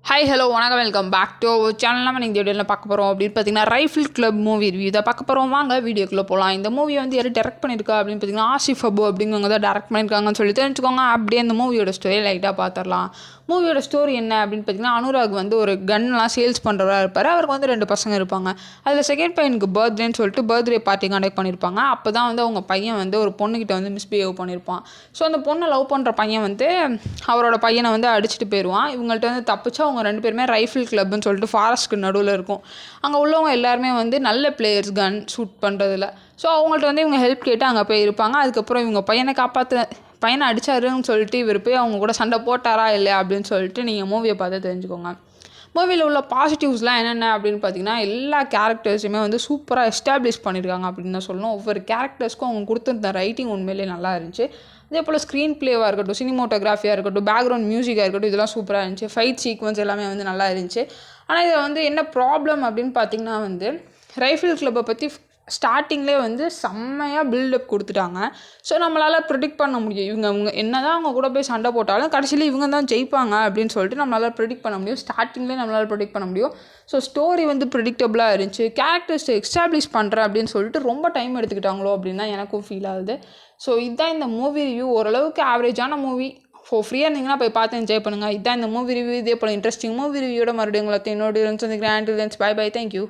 Hi hello வணக்கம் welcome back to channel. நம்ம இந்த வீடியோவில் பார்க்க போகிறோம் அப்படின்னு பார்த்தீங்கன்னா ரைஃபிள் கிளப் மூவி ரிவ்யூ இதை பார்க்க போகிறோம். வாங்க வீடியோக்குள்ளே போகலாம். இந்த மூவியை வந்து யாரும் டேரக்ட் பண்ணியிருக்கா அப்படின்னு பார்த்தீங்கன்னா ஆசிஃப் அபு அப்படிங்கிறவங்க தான் டேரக்ட் பண்ணியிருக்காங்கன்னு சொல்லி தெரிஞ்சுக்கோங்க. அப்படியே அந்த மூவியோட ஸ்டோரி லைட்டாக பார்த்துடலாம். மூவியோட ஸ்டோரி என்ன அப்படின்னு பார்த்தீங்கன்னா, அனுராக் வந்து ஒரு கன்லாம் சேல்ஸ் பண்ணுறவராக இருப்பார். அவருக்கு வந்து 2 பசங்க இருப்பாங்க. அதில் செகண்ட் பையனுக்கு பர்த்டேன்னு சொல்லிட்டு பர்த்டே பார்ட்டி கண்டக்ட் பண்ணியிருப்பாங்க. அப்போ தான் வந்து அவங்க பையன் வந்து ஒரு பொண்ணுக்கிட்ட வந்து மிஸ்பிஹேவ் பண்ணியிருப்பான். ஸோ அந்த பொண்ணை லவ் பண்ணுற பையன் வந்து அவரோட பையனை வந்து அடிச்சுட்டு போயிடுவான். இவங்கள்ட்ட வந்து தப்பிச்சு அவங்க 2 பேருமே ரைஃபிள் கிளப்னு சொல்லிட்டு ஃபாரஸ்ட்க்கு நடுவில் இருக்கும். அங்கே உள்ளவங்க எல்லாருமே வந்து நல்ல பிளேயர்ஸ் கன் ஷூட் பண்ணுறதுல. ஸோ அவங்கள்ட்ட வந்து இவங்க ஹெல்ப் கேட்டு அங்கே போய் இருப்பாங்க. அதுக்கப்புறம் இவங்க பையனை அடித்தாருன்னு சொல்லிட்டு இவர் போய் அவங்க கூட சண்டை போட்டாரா இல்லையா அப்படின்னு சொல்லிட்டு நீங்கள் மூவியை பார்த்து தெரிஞ்சுக்கோங்க. மூவியில் உள்ள பாசிட்டிவ்ஸ்லாம் என்னென்ன அப்படின்னு பார்த்தீங்கன்னா, எல்லா கேரக்டர்ஸுமே வந்து சூப்பராக எஸ்டாப்ளிஷ் பண்ணியிருக்காங்க அப்படின்னு தான் சொல்லணும். ஒவ்வொரு கேரக்டர்ஸ்க்கும் அவங்க கொடுத்துருந்த ரைட்டிங் உண்மையிலேயே நல்லா இருந்துச்சு. அதே போல் ஸ்க்ரீன் பிளேவாக இருக்கட்டும், சினிமோட்டோகிராஃபியாக இருக்கட்டும், பேக்ரவுண்ட் மியூசிக்காக இருக்கட்டும், இதெல்லாம் சூப்பராக இருந்துச்சு. ஃபைட் சீக்வன்ஸ் எல்லாமே வந்து நல்லா இருந்துச்சு. ஆனால் இதில் வந்து என்ன ப்ராப்ளம் அப்படின்னு பார்த்தீங்கன்னா வந்து, ரைஃபிள் கிளப்பை பற்றி ஸ்டார்டிங்லேயே வந்து செம்மையாக பில்டப் கொடுத்துட்டாங்க. ஸோ நம்மளால் ப்ரிடிக்ட் பண்ண முடியும், இவங்க என்ன தான் அவங்க கூட போய் சண்டை போட்டாலும் கடைசியில் இவங்க தான் ஜெயிப்பாங்க அப்படின்னு சொல்லிட்டு நம்மளால் ப்ரிடிக்ட் பண்ண முடியும். ஸ்டார்டிங்லேயே நம்மளால் ப்ரிடிக்ட் பண்ண முடியும். ஸோ ஸ்டோரி வந்து ப்ரிடிக்டபுளாக இருந்துச்சு. கேரக்டர்ஸ் எஸ்டாப்ளிஷ் பண்ணுறேன் அப்படின்னு சொல்லிட்டு ரொம்ப டைம் எடுத்துக்கிட்டாங்களோ அப்படின்னு தான் எனக்கும் ஃபீல் ஆகுது. ஸோ இதுதான் இந்த மூவி ரிவ்யூ. ஓரளவுக்கு ஆவரேஜான மூவி. ஃப்ரீயாக இருந்தீங்கன்னா போய் பார்த்து என்ஜாய் பண்ணுங்கள். இதுதான் இந்த மூவி ரிவ்யூ. இதே போல் இன்ட்ரெஸ்டிங் மூவி ரிவ்யூட மறுபடியும் உங்களை என்னோட சந்திக்கிறேன். Bye bye. தேங்க்யூ.